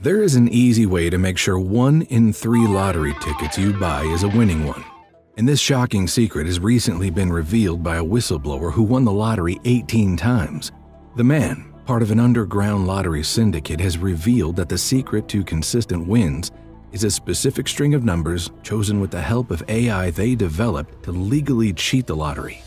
There is an easy way to make sure 1 in 3 lottery tickets you buy is a winning one. And this shocking secret has recently been revealed by a whistleblower who won the lottery 18 times. The man, part of an underground lottery syndicate, has revealed that the secret to consistent wins is a specific string of numbers chosen with the help of AI they developed to legally cheat the lottery.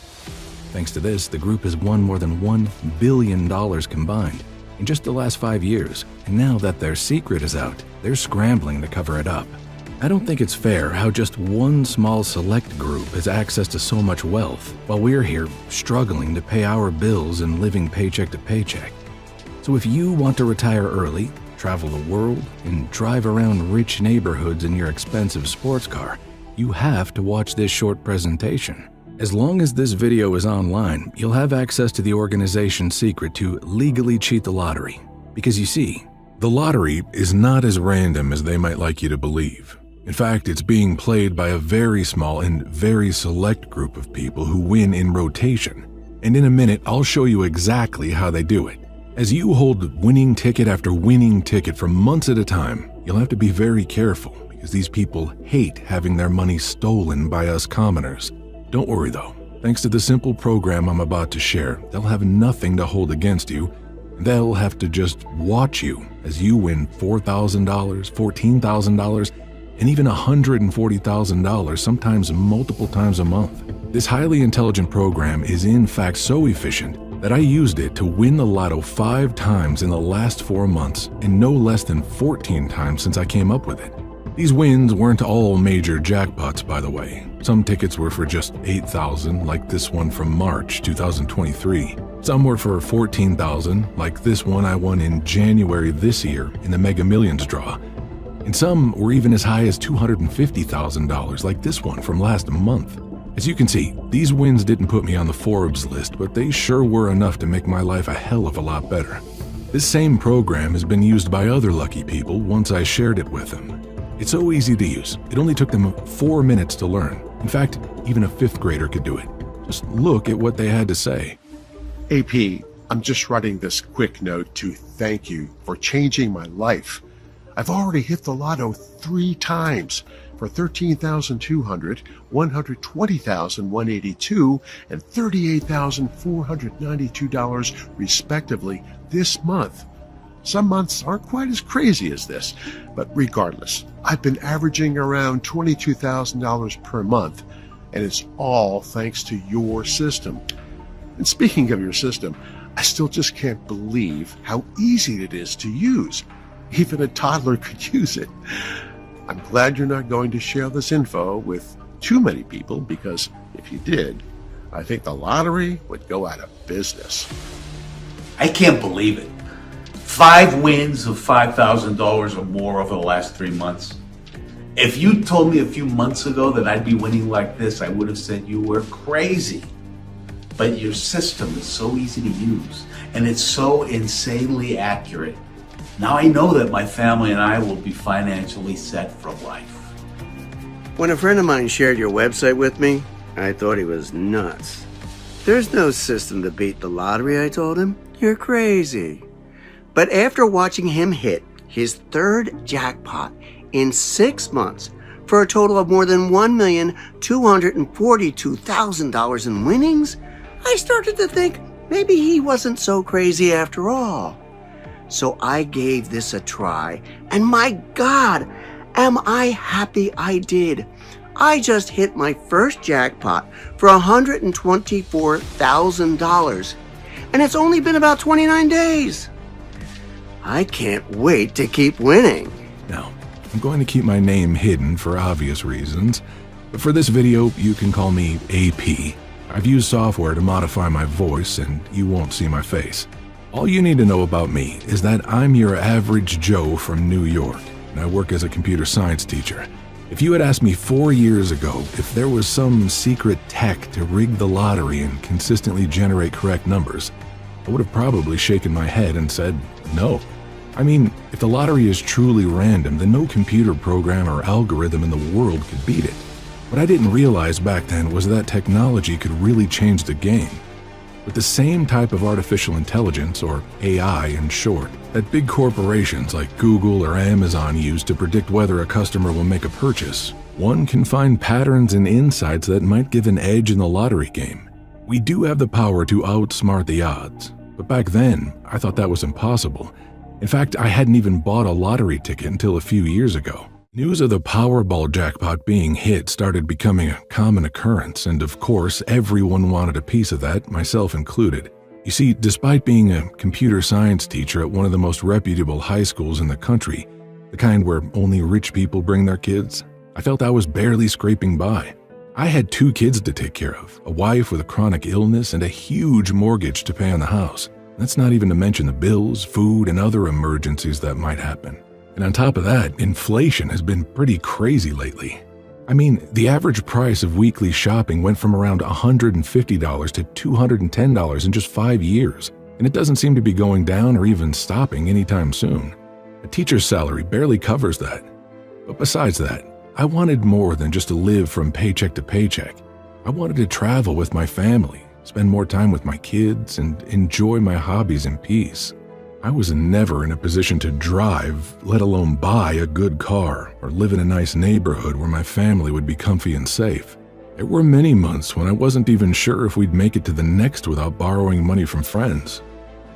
Thanks to this, the group has won more than $1 billion combined in just the last 5 years, and now that their secret is out, they're scrambling to cover it up. I don't think it's fair how just one small select group has access to so much wealth, while we're here struggling to pay our bills and living paycheck to paycheck. So if you want to retire early, travel the world, and drive around rich neighborhoods in your expensive sports car, you have to watch this short presentation. As long as this video is online, you'll have access to the organization's secret to legally cheat the lottery. Because you see, the lottery is not as random as they might like you to believe. In fact, it's being played by a very small and very select group of people who win in rotation. And in a minute, I'll show you exactly how they do it. As you hold winning ticket after winning ticket for months at a time, you'll have to be very careful because these people hate having their money stolen by us commoners. Don't worry though, thanks to the simple program I'm about to share, they'll have nothing to hold against you. They'll have to just watch you as you win $4,000, $14,000, and even $140,000, sometimes multiple times a month. This highly intelligent program is in fact so efficient that I used it to win the lotto 5 times in the last 4 months and no less than 14 times since I came up with it. These wins weren't all major jackpots, by the way. Some tickets were for just $8,000, like this one from March 2023. Some were for $14,000, like this one I won in January this year in the Mega Millions draw. And some were even as high as $250,000, like this one from last month. As you can see, these wins didn't put me on the Forbes list, but they sure were enough to make my life a hell of a lot better. This same program has been used by other lucky people once I shared it with them. It's so easy to use. It only took them 4 minutes to learn. In fact, even a 5th grader could do it. Just look at what they had to say. AP, I'm just writing this quick note to thank you for changing my life. I've already hit the lotto 3 times for $13,200, $120,182, and $38,492 respectively this month. Some months aren't quite as crazy as this, but regardless, I've been averaging around $22,000 per month, and it's all thanks to your system. And speaking of your system, I still just can't believe how easy it is to use. Even a toddler could use it. I'm glad you're not going to share this info with too many people, because if you did, I think the lottery would go out of business. I can't believe it. 5 wins of $5,000 or more over the last 3 months. If you told me a few months ago that I'd be winning like this, I would have said you were crazy. But your system is so easy to use, and it's so insanely accurate. Now I know that my family and I will be financially set for life. When a friend of mine shared your website with me, I thought he was nuts. There's no system to beat the lottery, I told him. You're crazy. But after watching him hit his 3rd jackpot in 6 months for a total of more than $1,242,000 in winnings, I started to think maybe he wasn't so crazy after all. So I gave this a try, and my God, am I happy I did. I just hit my first jackpot for $124,000, and it's only been about 29 days. I can't wait to keep winning. Now, I'm going to keep my name hidden for obvious reasons, but for this video, you can call me AP. I've used software to modify my voice, and you won't see my face. All you need to know about me is that I'm your average Joe from New York, and I work as a computer science teacher. If you had asked me 4 years ago if there was some secret tech to rig the lottery and consistently generate correct numbers, I would have probably shaken my head and said no. I mean, if the lottery is truly random, then no computer program or algorithm in the world could beat it. What I didn't realize back then was that technology could really change the game. with the same type of artificial intelligence, or AI in short, that big corporations like Google or Amazon use to predict whether a customer will make a purchase. One can find patterns and insights that might give an edge in the lottery game. We do have the power to outsmart the odds, but back then, I thought that was impossible. In fact, I hadn't even bought a lottery ticket until a few years ago. News of the Powerball jackpot being hit started becoming a common occurrence, and of course, everyone wanted a piece of that, myself included. You see, despite being a computer science teacher at one of the most reputable high schools in the country, the kind where only rich people bring their kids, I felt I was barely scraping by. I had 2 kids to take care of, a wife with a chronic illness, and a huge mortgage to pay on the house. That's not even to mention the bills, food, and other emergencies that might happen. And on top of that, inflation has been pretty crazy lately. I mean, the average price of weekly shopping went from around $150 to $210 in just 5 years, and it doesn't seem to be going down or even stopping anytime soon. A teacher's salary barely covers that. But besides that, I wanted more than just to live from paycheck to paycheck. I wanted to travel with my family, spend more time with my kids, and enjoy my hobbies in peace. I was never in a position to drive, let alone buy a good car or live in a nice neighborhood where my family would be comfy and safe. There were many months when I wasn't even sure if we'd make it to the next without borrowing money from friends.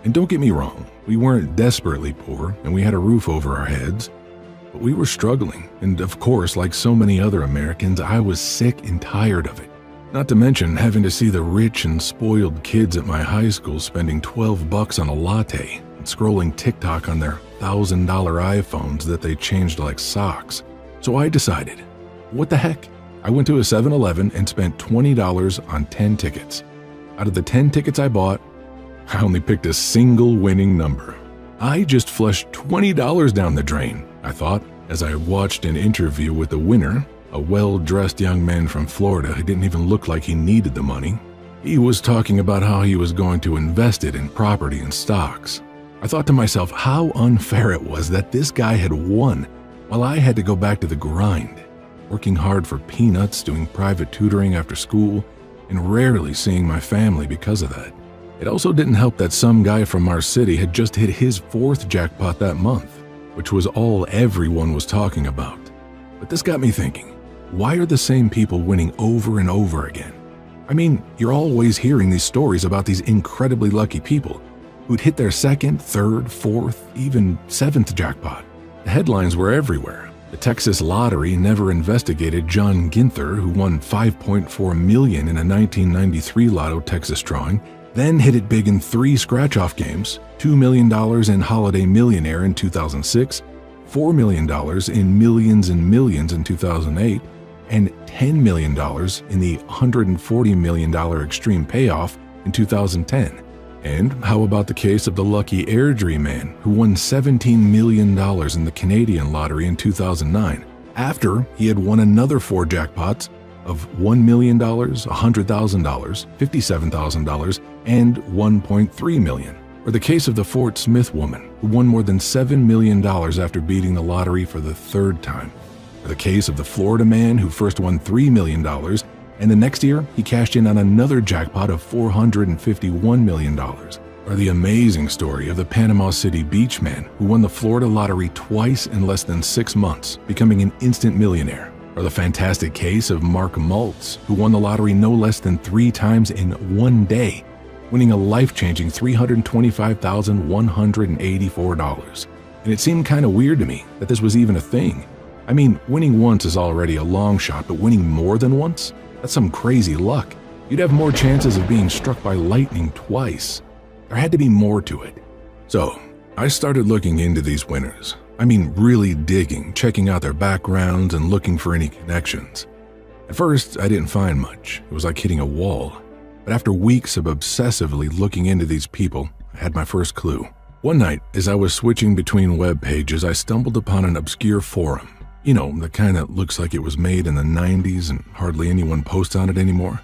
And don't get me wrong, we weren't desperately poor and we had a roof over our heads, but we were struggling, and of course, like so many other Americans, I was sick and tired of it. Not to mention having to see the rich and spoiled kids at my high school spending $12 on a latte, scrolling TikTok on their $1,000 iPhones that they changed like socks. So I decided, what the heck? I went to a 7-Eleven and spent $20 on 10 tickets. Out of the 10 tickets I bought, I only picked a single winning number. I just flushed $20 down the drain, I thought, as I watched an interview with the winner, a well-dressed young man from Florida who didn't even look like he needed the money. He was talking about how he was going to invest it in property and stocks. I thought to myself how unfair it was that this guy had won while I had to go back to the grind, working hard for peanuts, doing private tutoring after school, and rarely seeing my family because of that. It also didn't help that some guy from our city had just hit his 4th jackpot that month, which was all everyone was talking about. But this got me thinking, why are the same people winning over and over again? I mean, you're always hearing these stories about these incredibly lucky people who'd hit their 2nd, 3rd, 4th, even 7th jackpot. The headlines were everywhere. The Texas lottery never investigated John Ginther, who won $5.4 million in a 1993 Lotto Texas drawing, then hit it big in 3 scratch-off games, $2 million in Holiday Millionaire in 2006, $4 million in Millions and Millions in 2008, and $10 million in the $140 million Extreme Payoff in 2010. And how about the case of the lucky Airdrie man who won $17 million in the Canadian lottery in 2009, after he had won another 4 jackpots of $1 million, $100,000, $57,000, and $1.3 million. Or the case of the Fort Smith woman who won more than $7 million after beating the lottery for the 3rd time. Or the case of the Florida man who first won $3 million, and the next year, he cashed in on another jackpot of $451 million. Or the amazing story of the Panama City beach man who won the Florida lottery twice in less than 6 months, becoming an instant millionaire. Or the fantastic case of Mark Maltz, who won the lottery no less than 3 times in 1 day, winning a life-changing $325,184. And it seemed kind of weird to me that this was even a thing. I mean, winning once is already a long shot, but winning more than once? That's some crazy luck. You'd have more chances of being struck by lightning twice. There had to be more to it. So, I started looking into these winners. I mean, really digging, checking out their backgrounds and looking for any connections. At first, I didn't find much. It was like hitting a wall. But after weeks of obsessively looking into these people, I had my first clue. One night, as I was switching between web pages, I stumbled upon an obscure forum. You know, the kind that looks like it was made in the 90s and hardly anyone posts on it anymore.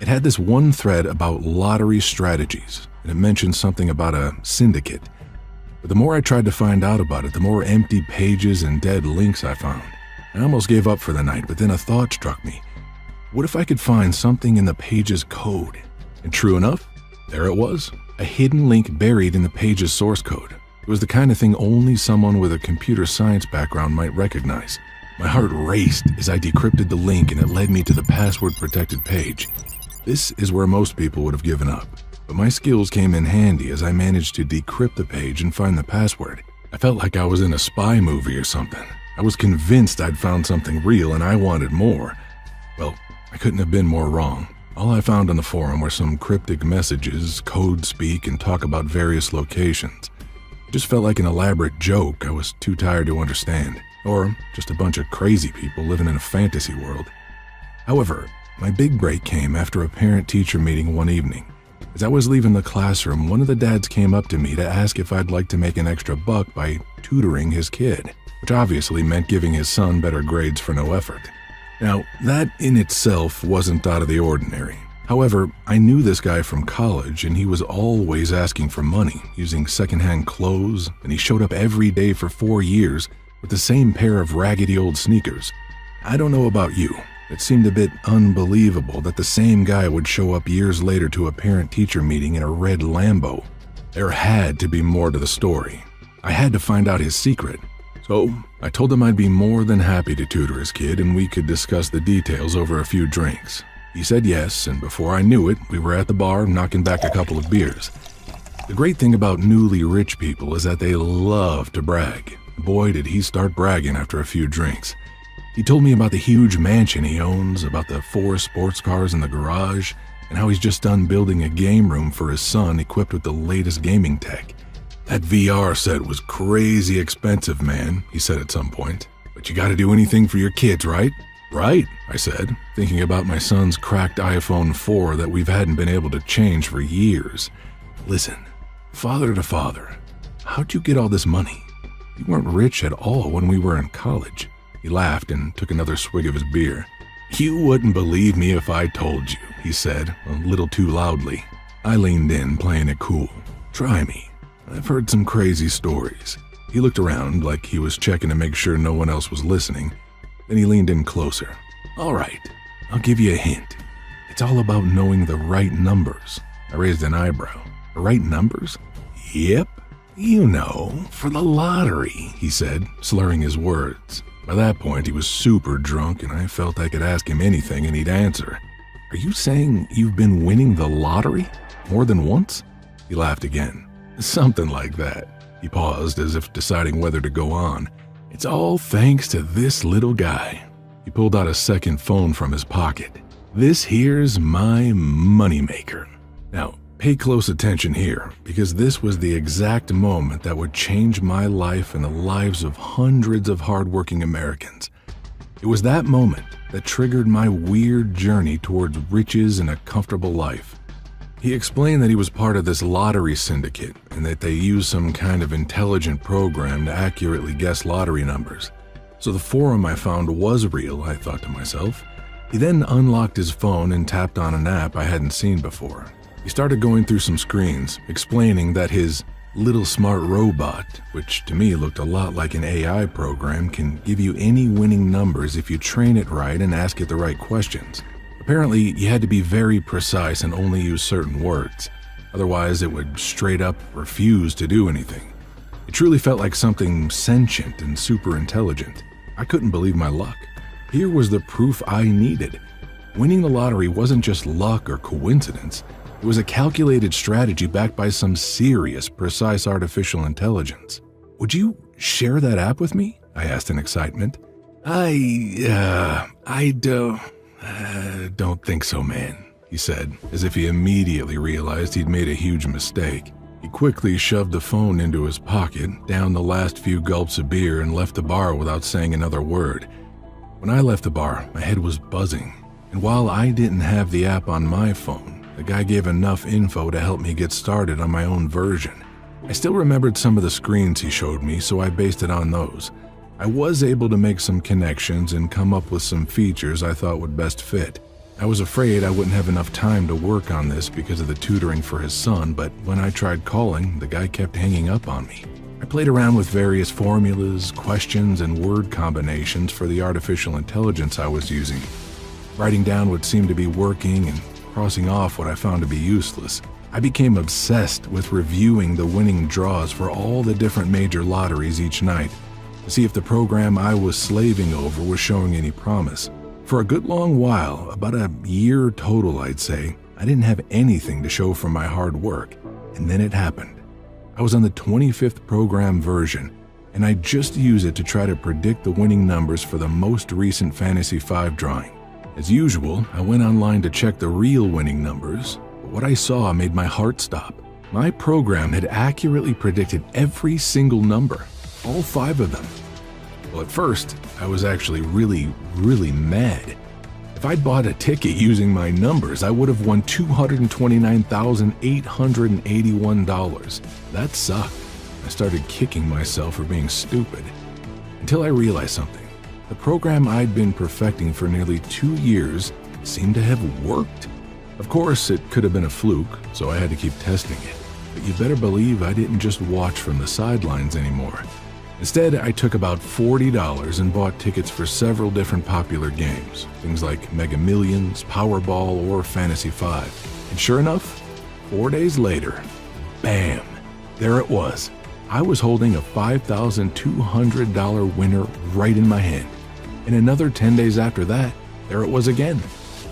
It had this one thread about lottery strategies, and it mentioned something about a syndicate. But the more I tried to find out about it, the more empty pages and dead links I found. I almost gave up for the night, but then a thought struck me. What if I could find something in the page's code? And true enough, There it was, a hidden link buried in the page's source code. It was the kind of thing only someone with a computer science background might recognize. My heart raced as I decrypted the link and it led me to the password-protected page. This is where most people would have given up, but my skills came in handy as I managed to decrypt the page and find the password. I felt like I was in a spy movie or something. I was convinced I'd found something real and I wanted more. Well, I couldn't have been more wrong. All I found on the forum were some cryptic messages, code speak, and talk about various locations. It just felt like an elaborate joke I was too tired to understand, or just a bunch of crazy people living in a fantasy world. However, my big break came after a parent-teacher meeting one evening. As I was leaving the classroom, one of the dads came up to me to ask if I'd like to make an extra buck by tutoring his kid, which obviously meant giving his son better grades for no effort. Now, that in itself wasn't out of the ordinary. However, I knew this guy from college, and he was always asking for money, using secondhand clothes, and he showed up every day for 4 years with the same pair of raggedy old sneakers. I don't know about you. It seemed a bit unbelievable that the same guy would show up years later to a parent-teacher meeting in a red Lambo. There had to be more to the story. I had to find out his secret. So I told him I'd be more than happy to tutor his kid and we could discuss the details over a few drinks. He said yes, and before I knew it, we were at the bar knocking back a couple of beers. The great thing about newly rich people is that they love to brag. Boy, did he start bragging after a few drinks. He told me about the huge mansion he owns, about the 4 sports cars in the garage, and how he's just done building a game room for his son equipped with the latest gaming tech. That VR set was crazy expensive, man, he said at some point. But you gotta do anything for your kids, right? Right, I said, thinking about my son's cracked iPhone 4 that we hadn't been able to change for years. Listen, father to father, how'd you get all this money? You weren't rich at all when we were in college. He laughed and took another swig of his beer. You wouldn't believe me if I told you, he said, a little too loudly. I leaned in, playing it cool. Try me. I've heard some crazy stories. He looked around like he was checking to make sure no one else was listening. Then he leaned in closer. All right, I'll give you a hint. It's all about knowing the right numbers. I raised an eyebrow. The right numbers? Yep. You know, for the lottery, he said, slurring his words. By that point, he was super drunk, and I felt I could ask him anything and he'd answer. Are you saying you've been winning the lottery? More than once? He laughed again. Something like that. He paused as if deciding whether to go on. It's all thanks to this little guy. He pulled out a second phone from his pocket. This here's my moneymaker. Now, pay close attention here, because this was the exact moment that would change my life and the lives of hundreds of hardworking Americans. It was that moment that triggered my weird journey towards riches and a comfortable life. He explained that he was part of this lottery syndicate and that they used some kind of intelligent program to accurately guess lottery numbers. So the forum I found was real, I thought to myself. He then unlocked his phone and tapped on an app I hadn't seen before. He started going through some screens, explaining that his little smart robot, which to me looked a lot like an AI program, can give you any winning numbers if you train it right and ask it the right questions. Apparently, you had to be very precise and only use certain words. Otherwise, it would straight up refuse to do anything. It truly felt like something sentient and super intelligent. I couldn't believe my luck. Here was the proof I needed. Winning the lottery wasn't just luck or coincidence. It was a calculated strategy backed by some serious, precise artificial intelligence. Would you share that app with me? I asked in excitement. I don't think so, man, he said, as if he immediately realized he'd made a huge mistake. He quickly shoved the phone into his pocket, downed the last few gulps of beer, and left the bar without saying another word. When I left the bar, my head was buzzing, and while I didn't have the app on my phone, the guy gave enough info to help me get started on my own version. I still remembered some of the screens he showed me, so I based it on those. I was able to make some connections and come up with some features I thought would best fit. I was afraid I wouldn't have enough time to work on this because of the tutoring for his son, but when I tried calling, the guy kept hanging up on me. I played around with various formulas, questions, and word combinations for the artificial intelligence I was using. Writing down what seemed to be working and crossing off what I found to be useless. I became obsessed with reviewing the winning draws for all the different major lotteries each night to see if the program I was slaving over was showing any promise. For a good long while, about a year total I'd say, I didn't have anything to show for my hard work, and then it happened. I was on the 25th program version, and I just used it to try to predict the winning numbers for the most recent Fantasy 5 drawing. As usual, I went online to check the real winning numbers, but what I saw made my heart stop. My program had accurately predicted every single number, all 5 of them. Well, at first, I was actually really mad. If I'd bought a ticket using my numbers, I would have won $229,881. That sucked. I started kicking myself for being stupid. Until I realized something. The program I'd been perfecting for nearly 2 years seemed to have worked. Of course, it could have been a fluke, so I had to keep testing it. But you better believe I didn't just watch from the sidelines anymore. Instead, I took about $40 and bought tickets for several different popular games, things like Mega Millions, Powerball, or Fantasy 5. And sure enough, 4 days later, bam, there it was. I was holding a $5,200 winner right in my hand. And another 10 days after that, there it was again.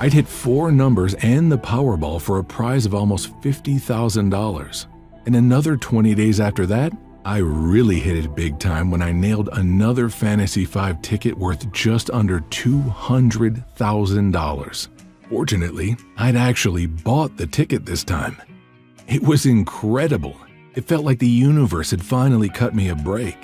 I'd hit 4 numbers and the Powerball for a prize of almost $50,000. And another 20 days after that, I really hit it big time when I nailed another Fantasy 5 ticket worth just under $200,000. Fortunately, I'd actually bought the ticket this time. It was incredible. It felt like the universe had finally cut me a break.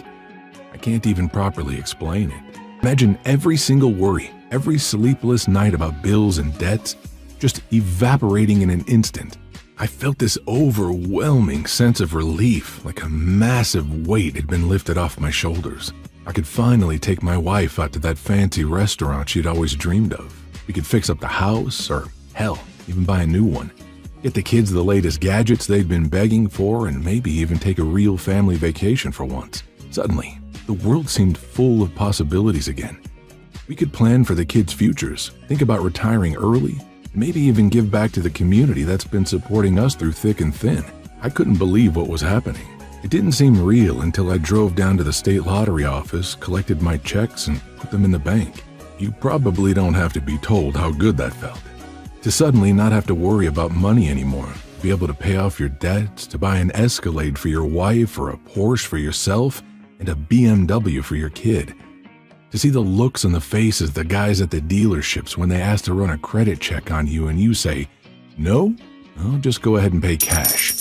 I can't even properly explain it. Imagine every single worry, every sleepless night about bills and debts, just evaporating in an instant. I felt this overwhelming sense of relief, like a massive weight had been lifted off my shoulders. I could finally take my wife out to that fancy restaurant she'd always dreamed of. We could fix up the house, or hell, even buy a new one. Get the kids the latest gadgets they'd been begging for, and maybe even take a real family vacation for once. Suddenly, the world seemed full of possibilities again. We could plan for the kids' futures, think about retiring early, maybe even give back to the community that's been supporting us through thick and thin. I couldn't believe what was happening. It didn't seem real until I drove down to the state lottery office, collected my checks, and put them in the bank. You probably don't have to be told how good that felt. To suddenly not have to worry about money anymore, be able to pay off your debts, to buy an Escalade for your wife or a Porsche for yourself, and a BMW for your kid. To see the looks on the faces of the guys at the dealerships when they ask to run a credit check on you and you say, no, I'll just go ahead and pay cash.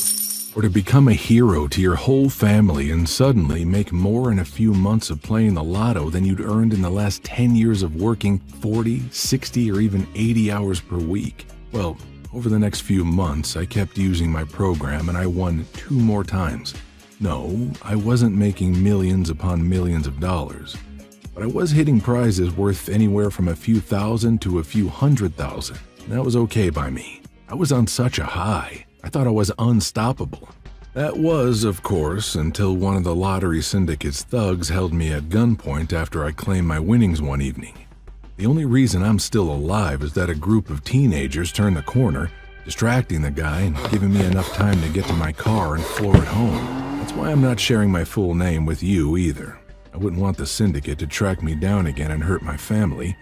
Or to become a hero to your whole family and suddenly make more in a few months of playing the lotto than you'd earned in the last 10 years of working 40, 60, or even 80 hours per week. Well, over the next few months, I kept using my program and I won 2 more times. No, I wasn't making millions upon millions of dollars. But I was hitting prizes worth anywhere from a few thousand to a few $100,000. That was okay by me. I was on such a high. I thought I was unstoppable. That was, of course, until one of the lottery syndicate's thugs held me at gunpoint after I claimed my winnings one evening. The only reason I'm still alive is that a group of teenagers turned the corner, distracting the guy and giving me enough time to get to my car and floor it home. That's why I'm not sharing my full name with you either. I wouldn't want the syndicate to track me down again and hurt my family,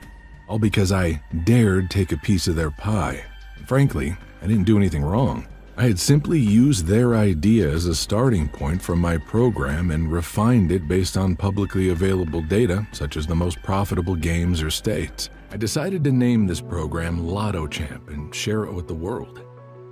all because I dared take a piece of their pie. Frankly, I didn't do anything wrong. I had simply used their idea as a starting point from my program and refined it based on publicly available data, such as the most profitable games or states. I decided to name this program Lotto Champ and share it with the world.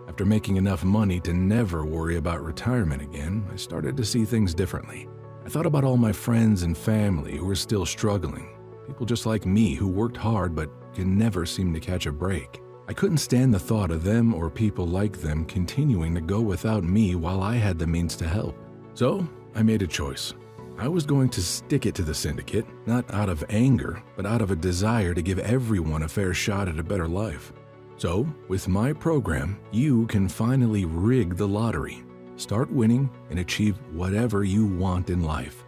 After making enough money to never worry about retirement again, I started to see things differently. I thought about all my friends and family who were still struggling, people just like me who worked hard but could never seem to catch a break. I couldn't stand the thought of them or people like them continuing to go without me while I had the means to help. So I made a choice. I was going to stick it to the syndicate, not out of anger, but out of a desire to give everyone a fair shot at a better life. So, with my program, you can finally rig the lottery, start winning, and achieve whatever you want in life.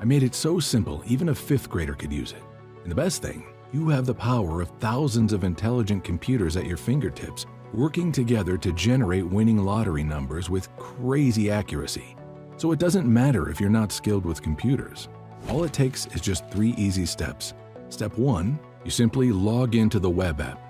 I made it so simple, even a 5th grader could use it. And the best thing, you have the power of thousands of intelligent computers at your fingertips working together to generate winning lottery numbers with crazy accuracy. So it doesn't matter if you're not skilled with computers. All it takes is just 3 easy steps. Step 1, you simply log into the web app.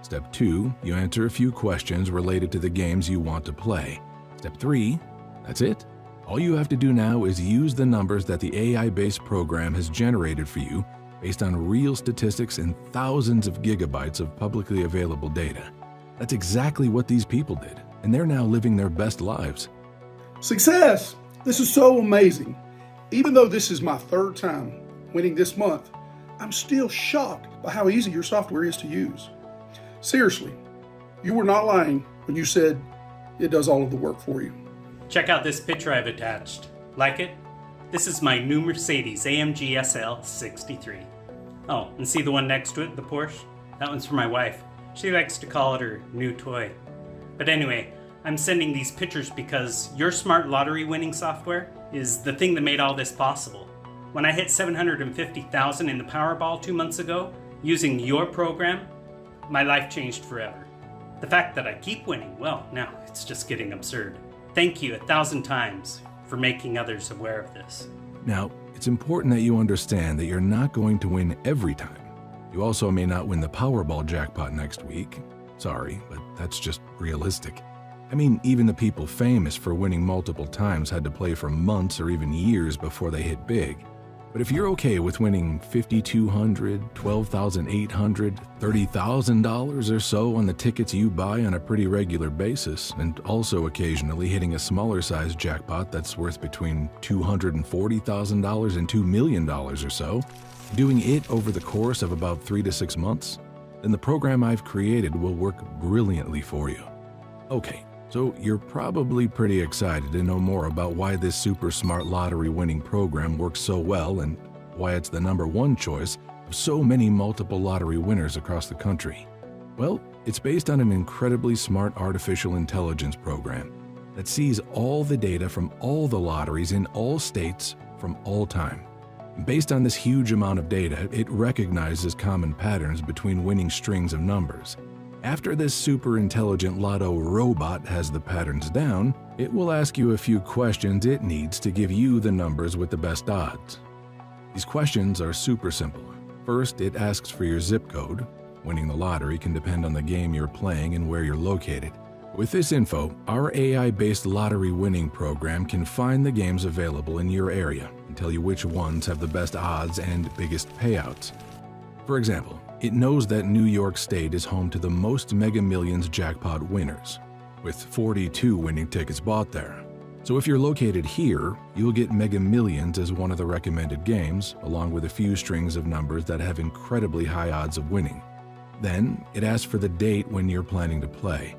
Step 2, you answer a few questions related to the games you want to play. Step 3, that's it. All you have to do now is use the numbers that the AI-based program has generated for you based on real statistics and thousands of gigabytes of publicly available data. That's exactly what these people did, and they're now living their best lives. Success! This is so amazing. Even though this is my 3rd time winning this month, I'm still shocked by how easy your software is to use. Seriously, you were not lying when you said it does all of the work for you. Check out this picture I've attached. Like it? This is my new Mercedes AMG SL 63. Oh, and see the one next to it, the Porsche? That one's for my wife. She likes to call it her new toy. But anyway, I'm sending these pictures because your smart lottery winning software is the thing that made all this possible. When I hit 750,000 in the Powerball 2 months ago, using your program, my life changed forever. The fact that I keep winning, well, now it's just getting absurd. Thank you 1,000 times for making others aware of this. Now, it's important that you understand that you're not going to win every time. You also may not win the Powerball jackpot next week. Sorry, but that's just realistic. I mean, even the people famous for winning multiple times had to play for months or even years before they hit big. But if you're okay with winning $5,200, $12,800, $30,000 or so on the tickets you buy on a pretty regular basis, and also occasionally hitting a smaller size jackpot that's worth between $240,000 and $2 million or so, doing it over the course of about 3 to 6 months, then the program I've created will work brilliantly for you. Okay, so you're probably pretty excited to know more about why this super smart lottery winning program works so well and why it's the #1 choice of so many multiple lottery winners across the country. Well, it's based on an incredibly smart artificial intelligence program that sees all the data from all the lotteries in all states from all time. Based on this huge amount of data, it recognizes common patterns between winning strings of numbers. After this super intelligent lotto robot has the patterns down, it will ask you a few questions it needs to give you the numbers with the best odds. These questions are super simple. First, it asks for your zip code. Winning the lottery can depend on the game you're playing and where you're located. With this info, our AI-based lottery winning program can find the games available in your area and tell you which ones have the best odds and biggest payouts. For example, it knows that New York State is home to the most Mega Millions jackpot winners, with 42 winning tickets bought there. So if you're located here, you'll get Mega Millions as one of the recommended games, along with a few strings of numbers that have incredibly high odds of winning. Then, it asks for the date when you're planning to play,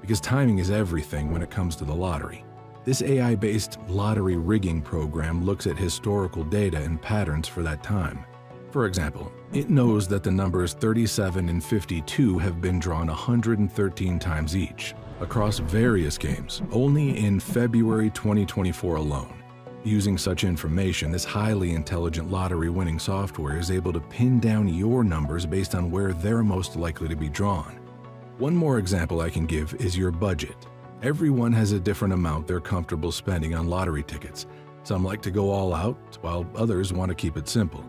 because timing is everything when it comes to the lottery. This AI-based lottery rigging program looks at historical data and patterns for that time. For example, it knows that the numbers 37 and 52 have been drawn 113 times each, across various games, only in February 2024 alone. Using such information, this highly intelligent lottery-winning software is able to pin down your numbers based on where they're most likely to be drawn. One more example I can give is your budget. Everyone has a different amount they're comfortable spending on lottery tickets. Some like to go all out, while others want to keep it simple.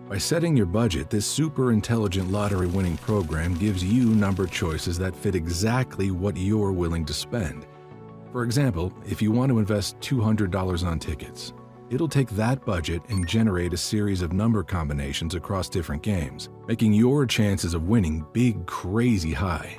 By setting your budget, this super intelligent lottery winning program gives you number choices that fit exactly what you're willing to spend. For example, if you want to invest $200 on tickets, it'll take that budget and generate a series of number combinations across different games, making your chances of winning big, crazy high.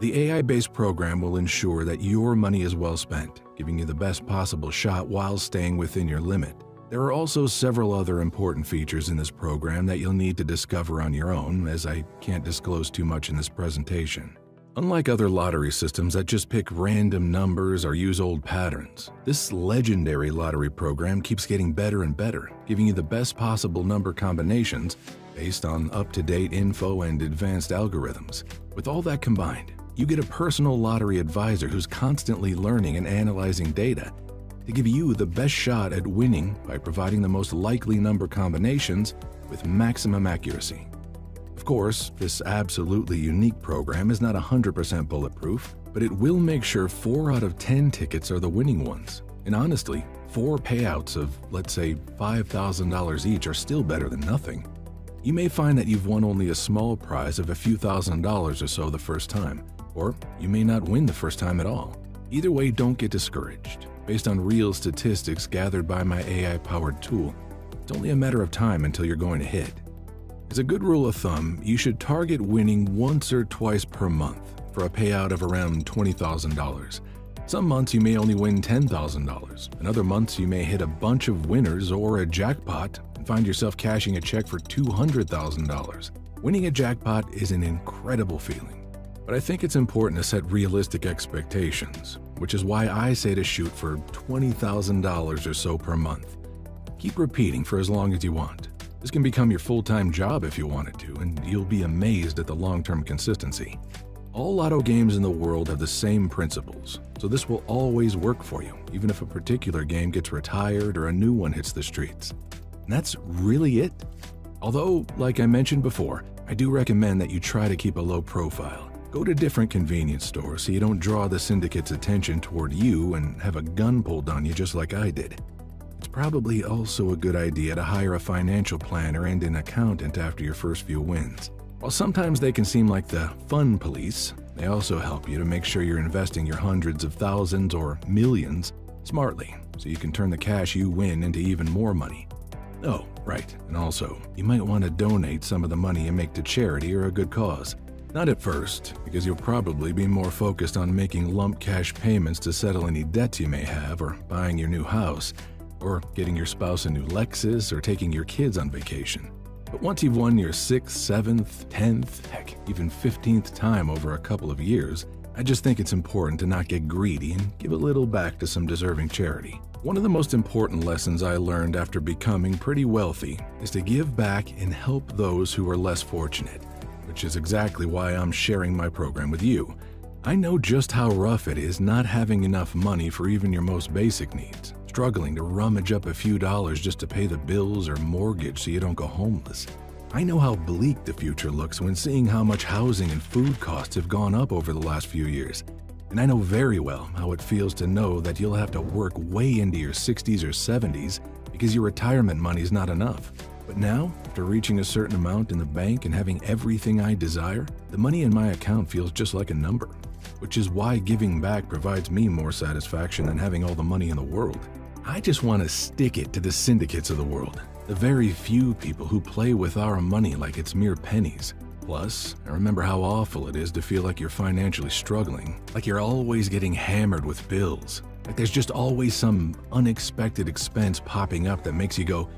The AI-based program will ensure that your money is well spent, giving you the best possible shot while staying within your limit. There are also several other important features in this program that you'll need to discover on your own, as I can't disclose too much in this presentation. Unlike other lottery systems that just pick random numbers or use old patterns, this legendary lottery program keeps getting better and better, giving you the best possible number combinations based on up-to-date info and advanced algorithms. With all that combined, you get a personal lottery advisor who's constantly learning and analyzing data to give you the best shot at winning by providing the most likely number combinations with maximum accuracy. Of course, this absolutely unique program is not 100% bulletproof. but it will make sure 4 out of 10 tickets are the winning ones. And honestly, 4 payouts of, let's say, $5,000 each are still better than nothing. You may find that you've won only a small prize of a few $1,000s or so the first time, or you may not win the first time at all. Either way, don't get discouraged. Based on real statistics gathered by my AI-powered tool, it's only a matter of time until you're going to hit. As a good rule of thumb, you should target winning once or twice per month for a payout of around $20,000. Some months you may only win $10,000, and other months you may hit a bunch of winners or a jackpot and find yourself cashing a check for $200,000. Winning a jackpot is an incredible feeling, but I think it's important to set realistic expectations, which is why I say to shoot for $20,000 or so per month. Keep repeating for as long as you want. This can become your full-time job if you wanted to, and you'll be amazed at the long-term consistency. All lotto games in the world have the same principles, so this will always work for you, even if a particular game gets retired or a new one hits the streets. And that's really it. Although, like I mentioned before, I do recommend that you try to keep a low profile. Go to different convenience stores so you don't draw the syndicate's attention toward you and have a gun pulled on you just like I did. It's probably also a good idea to hire a financial planner and an accountant after your first few wins. While sometimes they can seem like the fun police, they also help you to make sure you're investing your hundreds of thousands or millions smartly, so you can turn the cash you win into even more money. Oh, right, and also, you might want to donate some of the money you make to charity or a good cause. Not at first, because you'll probably be more focused on making lump cash payments to settle any debts you may have, or buying your new house, or getting your spouse a new Lexus, or taking your kids on vacation. But once you've won your 6th, 7th, 10th, heck, even 15th time over a couple of years, I just think it's important to not get greedy and give a little back to some deserving charity. One of the most important lessons I learned after becoming pretty wealthy is to give back and help those who are less fortunate, which is exactly why I'm sharing my program with you. I know just how rough it is not having enough money for even your most basic needs, struggling to rummage up a few dollars just to pay the bills or mortgage so you don't go homeless. I know how bleak the future looks when seeing how much housing and food costs have gone up over the last few years. And I know very well how it feels to know that you'll have to work way into your 60s or 70s because your retirement money's not enough. But now, after reaching a certain amount in the bank and having everything I desire, the money in my account feels just like a number, which is why giving back provides me more satisfaction than having all the money in the world. I just want to stick it to the syndicates of the world, the very few people who play with our money like it's mere pennies. Plus, I remember how awful it is to feel like you're financially struggling, like you're always getting hammered with bills, like there's just always some unexpected expense popping up that makes you go,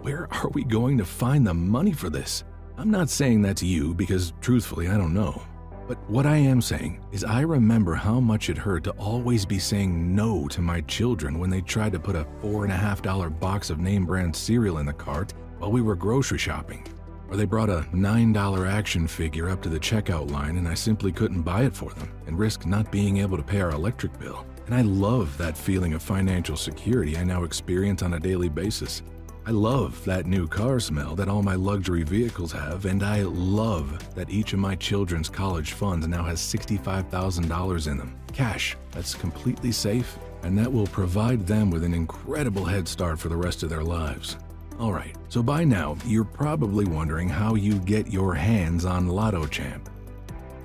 where are we going to find the money for this? I'm not saying that's you because, truthfully, I don't know. But what I am saying is I remember how much it hurt to always be saying no to my children when they tried to put a $4.50 box of name brand cereal in the cart while we were grocery shopping. Or they brought a $9 action figure up to the checkout line and I simply couldn't buy it for them and risk not being able to pay our electric bill. And I love that feeling of financial security I now experience on a daily basis. I love that new car smell that all my luxury vehicles have, and I love that each of my children's college funds now has $65,000 in them. Cash that's completely safe, and that will provide them with an incredible head start for the rest of their lives. Alright, so by now, you're probably wondering how you get your hands on Lotto Champ.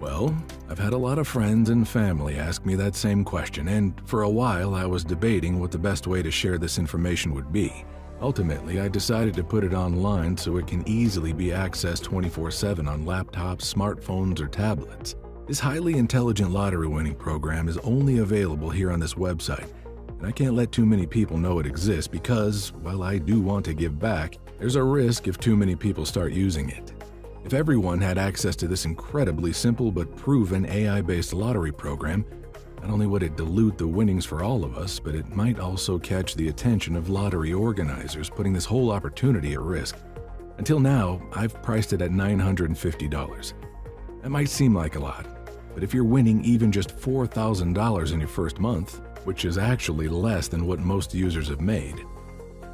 Well, I've had a lot of friends and family ask me that same question, and for a while I was debating what the best way to share this information would be. Ultimately, I decided to put it online so it can easily be accessed 24/7 on laptops, smartphones, or tablets. This highly intelligent lottery winning program is only available here on this website, and I can't let too many people know it exists because, while I do want to give back, there's a risk if too many people start using it. If everyone had access to this incredibly simple but proven AI-based lottery program, not only would it dilute the winnings for all of us, but it might also catch the attention of lottery organizers, putting this whole opportunity at risk. Until now, I've priced it at $950. That might seem like a lot, but if you're winning even just $4,000 in your first month, which is actually less than what most users have made,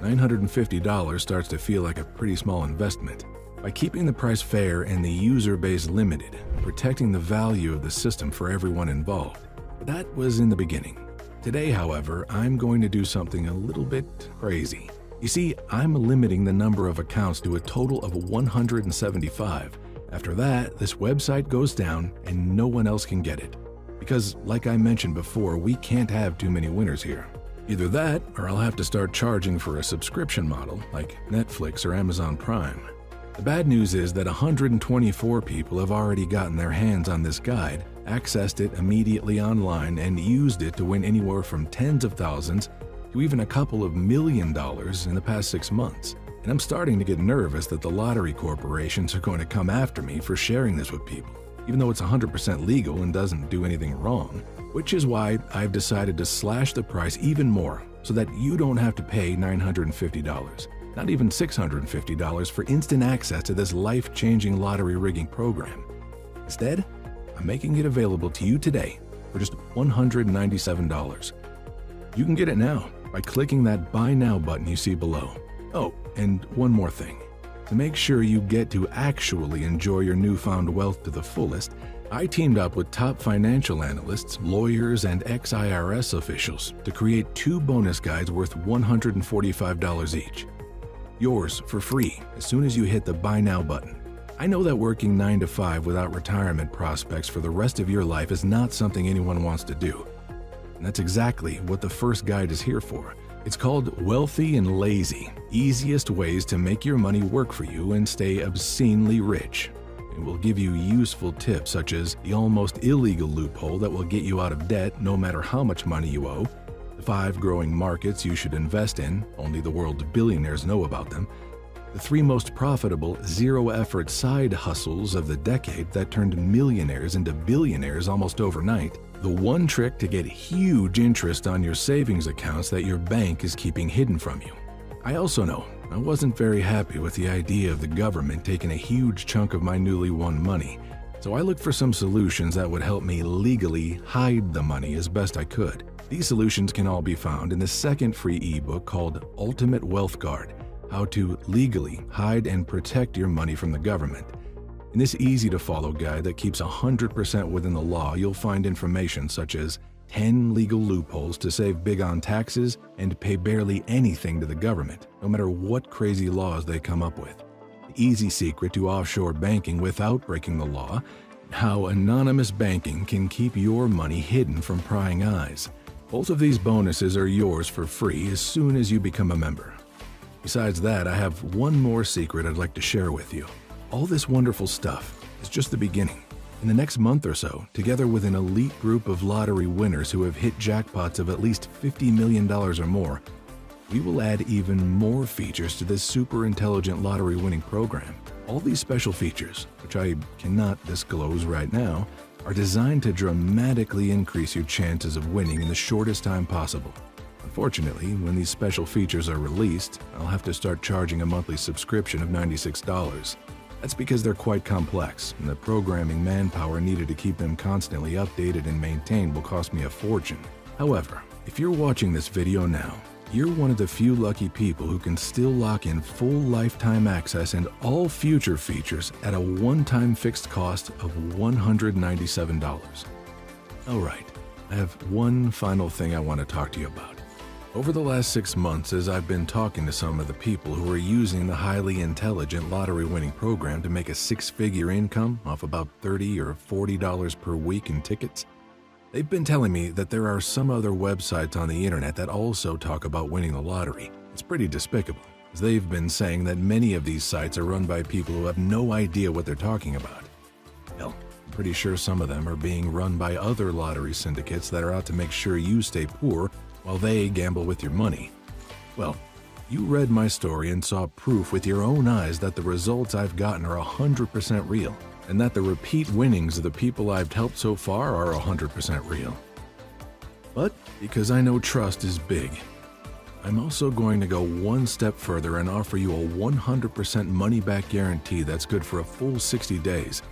$950 starts to feel like a pretty small investment. By keeping the price fair and the user base limited, protecting the value of the system for everyone involved, that was in the beginning. Today, however, I'm going to do something a little bit crazy. You see, I'm limiting the number of accounts to a total of 175. After that, this website goes down and no one else can get it. Because, like I mentioned before, we can't have too many winners here. Either that, or I'll have to start charging for a subscription model like Netflix or Amazon Prime. The bad news is that 124 people have already gotten their hands on this guide, accessed it immediately online, and used it to win anywhere from tens of thousands to even a couple of $1 million in the past 6 months. And I'm starting to get nervous that the lottery corporations are going to come after me for sharing this with people, even though it's 100% legal and doesn't do anything wrong. Which is why I've decided to slash the price even more so that you don't have to pay $950, not even $650 for instant access to this life-changing lottery rigging program. Instead, I'm making it available to you today for just $197. You can get it now by clicking that Buy Now button you see below. Oh, and one more thing. To make sure you get to actually enjoy your newfound wealth to the fullest, I teamed up with top financial analysts, lawyers, and ex-IRS officials to create 2 bonus guides worth $145 each. Yours for free as soon as you hit the Buy Now button. I know that working 9 to 5 without retirement prospects for the rest of your life is not something anyone wants to do. And that's exactly what the first guide is here for. It's called Wealthy and Lazy, Easiest Ways to Make Your Money Work for You and Stay Obscenely Rich. It will give you useful tips such as the almost illegal loophole that will get you out of debt no matter how much money you owe, the 5 growing markets you should invest in, only the world's billionaires know about them, the 3 most profitable zero-effort side hustles of the decade that turned millionaires into billionaires almost overnight, the one trick to get huge interest on your savings accounts that your bank is keeping hidden from you. I also know I wasn't very happy with the idea of the government taking a huge chunk of my newly won money, so I looked for some solutions that would help me legally hide the money as best I could. These solutions can all be found in the second free ebook called Ultimate Wealth Guard: How to Legally Hide and Protect Your Money from the Government. In this easy-to-follow guide that keeps 100% within the law, you'll find information such as 10 legal loopholes to save big on taxes and pay barely anything to the government, no matter what crazy laws they come up with. The easy secret to offshore banking without breaking the law, how anonymous banking can keep your money hidden from prying eyes. Both of these bonuses are yours for free as soon as you become a member. Besides that, I have one more secret I'd like to share with you. All this wonderful stuff is just the beginning. In the next month or so, together with an elite group of lottery winners who have hit jackpots of at least $50 million or more, we will add even more features to this super intelligent lottery winning program. All these special features, which I cannot disclose right now, are designed to dramatically increase your chances of winning in the shortest time possible. Unfortunately, when these special features are released, I'll have to start charging a monthly subscription of $96. That's because they're quite complex, and the programming manpower needed to keep them constantly updated and maintained will cost me a fortune. However, if you're watching this video now, you're one of the few lucky people who can still lock in full lifetime access and all future features at a one-time fixed cost of $197. Alright, I have one final thing I want to talk to you about. Over the last 6 months, as I've been talking to some of the people who are using the highly intelligent lottery winning program to make a 6-figure income off about $30 or $40 per week in tickets, they've been telling me that there are some other websites on the internet that also talk about winning the lottery. It's pretty despicable, as they've been saying that many of these sites are run by people who have no idea what they're talking about. Hell, I'm pretty sure some of them are being run by other lottery syndicates that are out to make sure you stay poor while they gamble with your money. Well, you read my story and saw proof with your own eyes that the results I've gotten are 100% real, and that the repeat winnings of the people I've helped so far are 100% real. But because I know trust is big, I'm also going to go one step further and offer you a 100% money-back guarantee that's good for a full 60 days.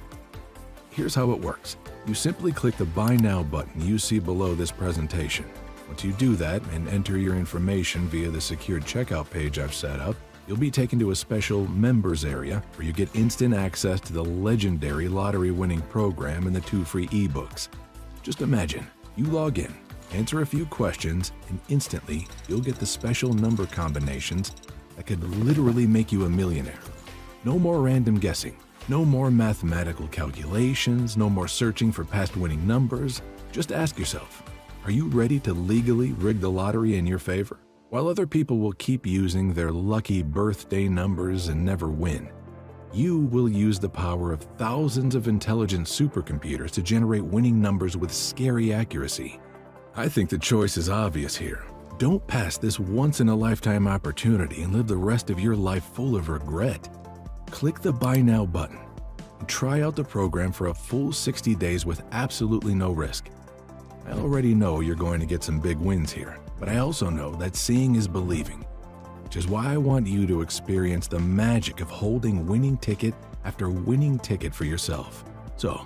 Here's how it works. You simply click the Buy Now button you see below this presentation. Once you do that and enter your information via the secured checkout page I've set up, you'll be taken to a special members area where you get instant access to the legendary lottery winning program and the 2 free ebooks. Just imagine, You log in, answer a few questions, and instantly you'll get the special number combinations that could literally make you a millionaire. No more random guessing, no more mathematical calculations, no more searching for past winning numbers. Just ask yourself, are you ready to legally rig the lottery in your favor? While other people will keep using their lucky birthday numbers and never win, you will use the power of thousands of intelligent supercomputers to generate winning numbers with scary accuracy. I think the choice is obvious here. Don't pass this once-in-a-lifetime opportunity and live the rest of your life full of regret. Click the Buy Now button and try out the program for a full 60 days with absolutely no risk. I already know you're going to get some big wins here, but I also know that seeing is believing, which is why I want you to experience the magic of holding winning ticket after winning ticket for yourself. So,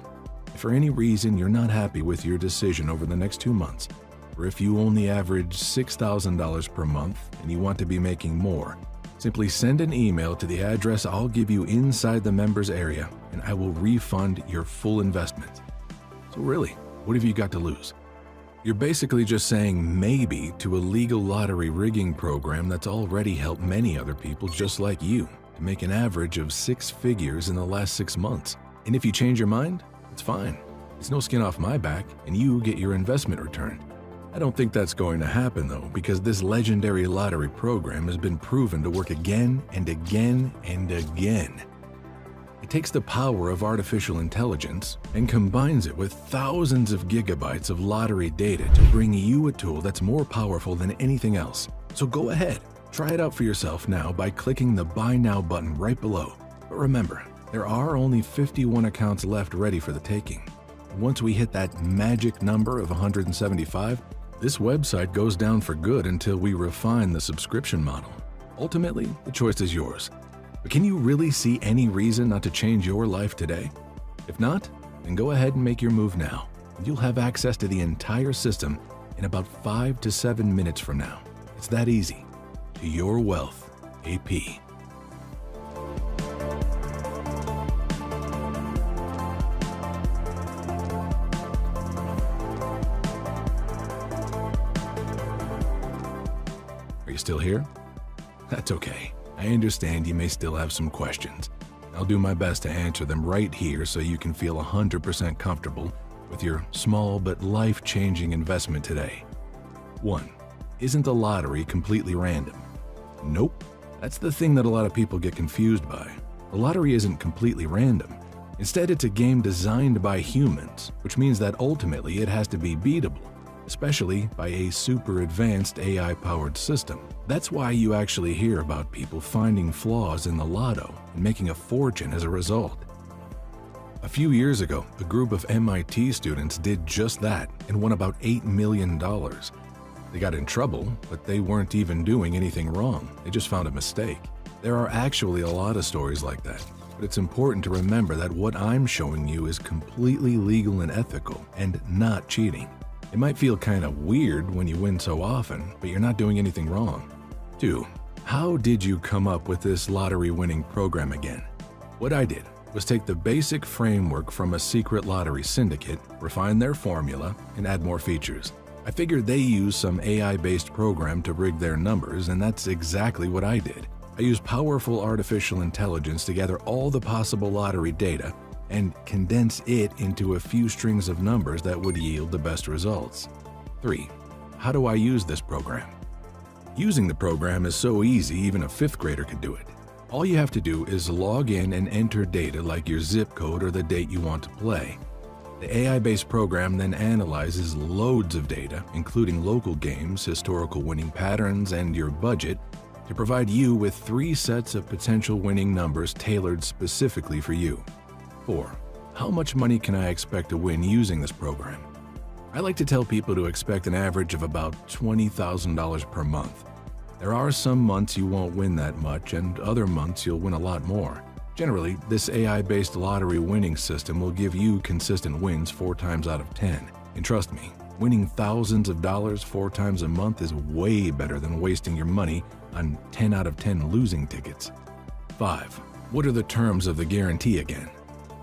if for any reason you're not happy with your decision over the next 2 months, or if you only average $6,000 per month and you want to be making more, simply send an email to the address I'll give you inside the members area, and I will refund your full investment. So really, what have you got to lose? You're basically just saying maybe to a legal lottery rigging program that's already helped many other people just like you to make an average of 6 figures in the last 6 months. And if you change your mind, it's fine. It's no skin off my back, and you get your investment returned. I don't think that's going to happen though, because this legendary lottery program has been proven to work again and again and again. It takes the power of artificial intelligence and combines it with thousands of gigabytes of lottery data to bring you a tool that's more powerful than anything else. So go ahead, try it out for yourself now by clicking the Buy Now button right below. But remember, there are only 51 accounts left ready for the taking. Once we hit that magic number of 175, this website goes down for good until we refine the subscription model. Ultimately, the choice is yours. But can you really see any reason not to change your life today? If not, then go ahead and make your move now, and you'll have access to the entire system in about 5 to 7 minutes from now. It's that easy. To your wealth, AP. Are you still here? That's okay. I understand you may still have some questions. I'll do my best to answer them right here so you can feel 100% comfortable with your small but life-changing investment today. 1. Isn't the lottery completely random? Nope. That's the thing that a lot of people get confused by. The lottery isn't completely random. Instead, it's a game designed by humans, which means that ultimately it has to be beatable, especially by a super advanced AI-powered system. That's why you actually hear about people finding flaws in the lotto and making a fortune as a result. A few years ago, a group of MIT students did just that and won about $8 million. They got in trouble, but they weren't even doing anything wrong. They just found a mistake. There are actually a lot of stories like that, but it's important to remember that what I'm showing you is completely legal and ethical and not cheating. It might feel kind of weird when you win so often, but you're not doing anything wrong. 2. How did you come up with this lottery winning program again? What I did was take the basic framework from a secret lottery syndicate, refine their formula, and add more features. I figured they used some AI-based program to rig their numbers, and that's exactly what I did. I used powerful artificial intelligence to gather all the possible lottery data and condense it into a few strings of numbers that would yield the best results. 3. How do I use this program? Using the program is so easy, even a 5th grader could do it. All you have to do is log in and enter data like your zip code or the date you want to play. The AI-based program then analyzes loads of data, including local games, historical winning patterns, and your budget, to provide you with 3 sets of potential winning numbers tailored specifically for you. 4. How much money can I expect to win using this program? I like to tell people to expect an average of about $20,000 per month. There are some months you won't win that much, and other months you'll win a lot more. Generally, this AI-based lottery winning system will give you consistent wins 4 times out of 10. And trust me, winning thousands of dollars 4 times a month is way better than wasting your money on 10 out of 10 losing tickets. 5. What are the terms of the guarantee again?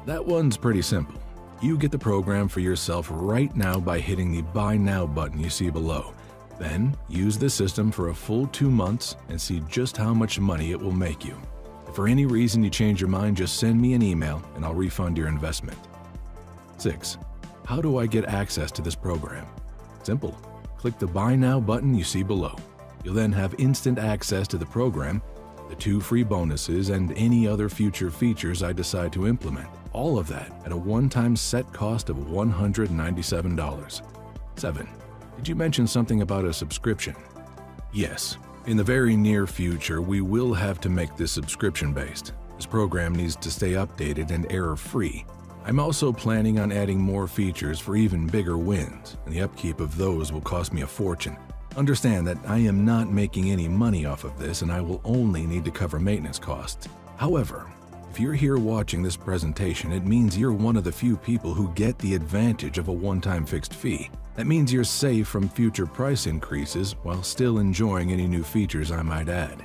That one's pretty simple. You get the program for yourself right now by hitting the Buy Now button you see below. Then, use the system for a full 2 months and see just how much money it will make you. If for any reason you change your mind, just send me an email and I'll refund your investment. 6. How do I get access to this program? Simple. Click the Buy Now button you see below. You'll then have instant access to the program, the 2 free bonuses, and any other future features I decide to implement. All of that at a one-time set cost of $197. 7. Did you mention something about a subscription? Yes. In the very near future, we will have to make this subscription-based. This program needs to stay updated and error-free. I'm also planning on adding more features for even bigger wins, and the upkeep of those will cost me a fortune. Understand that I am not making any money off of this, and I will only need to cover maintenance costs. However, if you're here watching this presentation, it means you're one of the few people who get the advantage of a one-time fixed fee. That means you're safe from future price increases while still enjoying any new features I might add.